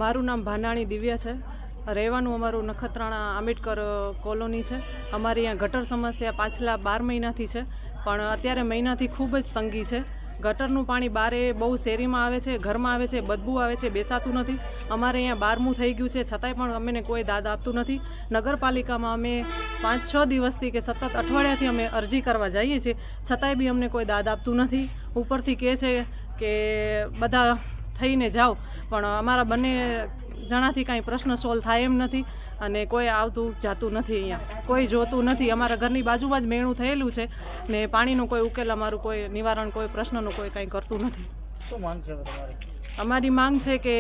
મારું નામ ભાનાણી દિવ્યા છે. રહેવાનું અમારું નખત્રાણા આંબેડકર કોલોની છે. અમારી અહીંયા ગટર સમસ્યા પાછલા 12 મહિનાથી છે, પણ અત્યારે મહિનાથી ખૂબ જ તંગી છે. ગટરનું પાણી બારે બહુ શેરીમાં આવે છે, ઘરમાં આવે છે, બદબુ આવે છે, બેસાતું નથી. અમારે અહીંયા 12મું થઈ ગયું છે, છતાંય પણ અમને કોઈ દાદ આપતું નથી. નગરપાલિકામાં અમે 5-6 દિવસથી કે સતત અઠવાડિયાથી અમે અરજી કરવા જઈએ છીએ, છતાંય બી અમને કોઈ દાદ આપતું નથી. ઉપરથી કહે છે કે બધા થઈને જાઓ, પણ અમારા બંને જણાથી કાંઈ પ્રશ્ન સોલ્વ થાય એમ નથી અને કોઈ આવતું જાતું નથી. અહીંયા કોઈ જોતું નથી. અમારા ઘરની બાજુમાં જ મેણું થયેલું છે ને પાણીનો કોઈ ઉકેલ, અમારું કોઈ નિવારણ, કોઈ પ્રશ્નનું કોઈ કાંઈ કરતું નથી. શું માંગ છે તમારી? અમારી માંગ છે કે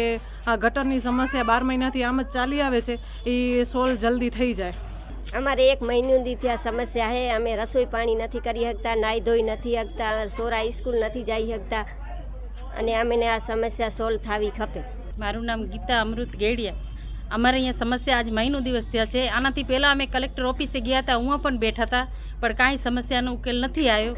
આ ગટરની સમસ્યા 12 મહિનાથી આમ જ ચાલી આવે છે, એ સોલ્વ જલ્દી થઈ જાય. અમારે 1 મહિનાથી ત્યાં સમસ્યા છે. અમે રસોઈ પાણી નથી કરી શકતા, નાહી ધોઈ નથી શકતા, છોરા સ્કૂલ નથી જઈ શકતા અને અમને આ સમસ્યા સોલ્વ થવી ખપે. મારું નામ ગીતા અમૃત ગેડિયા. અમારે અહીંયા સમસ્યા આજ મહિનો દિવસ થયા છે. આનાથી પહેલાં અમે કલેક્ટર ઓફિસે ગયા હતા, હું પણ બેઠા હતા, પણ કાંઈ સમસ્યાનો ઉકેલ નથી આવ્યો.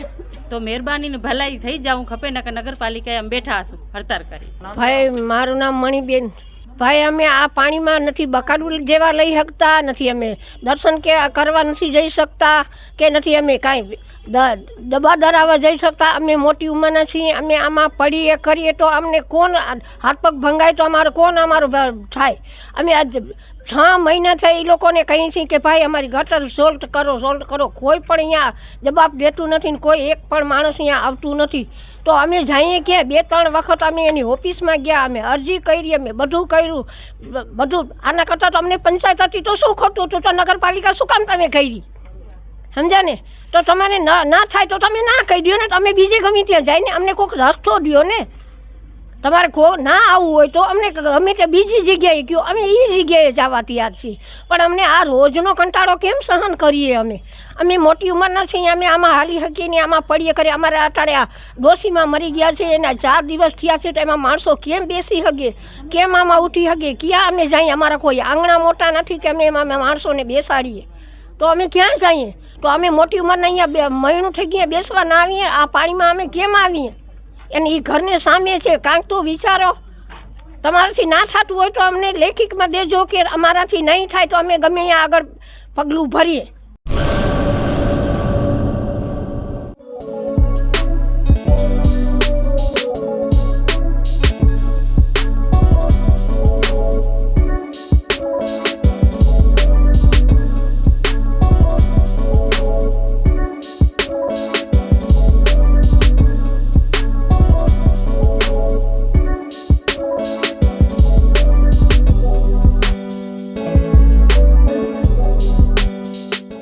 તો મહેરબાનીને ભલાઈ થઈ જાવું ખપે ને કે નગરપાલિકાએ અમે બેઠા હશું હડતાળ કરી. ભાઈ મારું નામ મણીબેન. ભાઈ અમે આ પાણીમાં નથી બકાડું જેવા લઈ શકતા, નથી અમે દર્શન કે કરવા નથી જઈ શકતા, કે નથી અમે કાંઈ દબા દરાવવા જઈ શકતા. અમે મોટી ઉંમરના છીએ, અમે આમાં પડીએ કરીએ તો અમને કોણ હાથ પગ ભંગાય તો અમારે કોણ અમારું થાય. અમે આજ 6 મહિના થઈ એ લોકોને કહીએ છીએ કે ભાઈ અમારી ગટર સોલ્વ કરો. કોઈ પણ અહીંયા જવાબ દેતું નથી ને કોઈ એક પણ માણસ અહીંયા આવતું નથી. તો અમે જઈએ ક્યાં? 2-3 વખત અમે એની ઓફિસમાં ગયા, અમે અરજી કરી, અમે બધું કર્યું, બધું. આના કરતાં તો અમને પંચાયત હતી તો શું ખોટું હતું? તો નગરપાલિકા શું કામ તમે કરી? સમજ્યા ને? તો તમારે ના થાય તો તમે ના કહી દો ને, તમે બીજે ગમે ત્યાં જઈને અમને કોઈક રસ્તો દો ને. તમારે ના આવવું હોય તો અમને ગમે તે બીજી જગ્યાએ કહો, અમે એ જગ્યાએ જવા તૈયાર છીએ. પણ અમને આ રોજનો કંટાળો કેમ સહન કરીએ? અમે મોટી ઉંમરના છીએ, અમે આમાં હાલી શકીએ ને આમાં પડીએ કરીએ. અમારે અટાડે આ ડોશીમાં મરી ગયા છે, એના 4 દિવસ થયા છે, તો એમાં માણસો કેમ બેસી શકે, કેમ આમાં ઉઠી શકે? ક્યાં અમે જઈએ? અમારા કોઈ આંગણા મોટા નથી કે અમે એમાં માણસોને બેસાડીએ. તો અમે ક્યાં જઈએ? તો અમે મોટી ઉંમરના અહીંયા મહિનું થઈ ગયા બેસવા ના આવીએ. આ પાણીમાં અમે કેમ આવીએ? અને એ ઘરને સામે છે, કાંઈક તો વિચારો. તમારાથી ના થતું હોય તો અમને લેખિતમાં દેજો કે અમારાથી નહીં થાય તો અમે ગમે અહીંયા આગળ પગલું ભરીએ.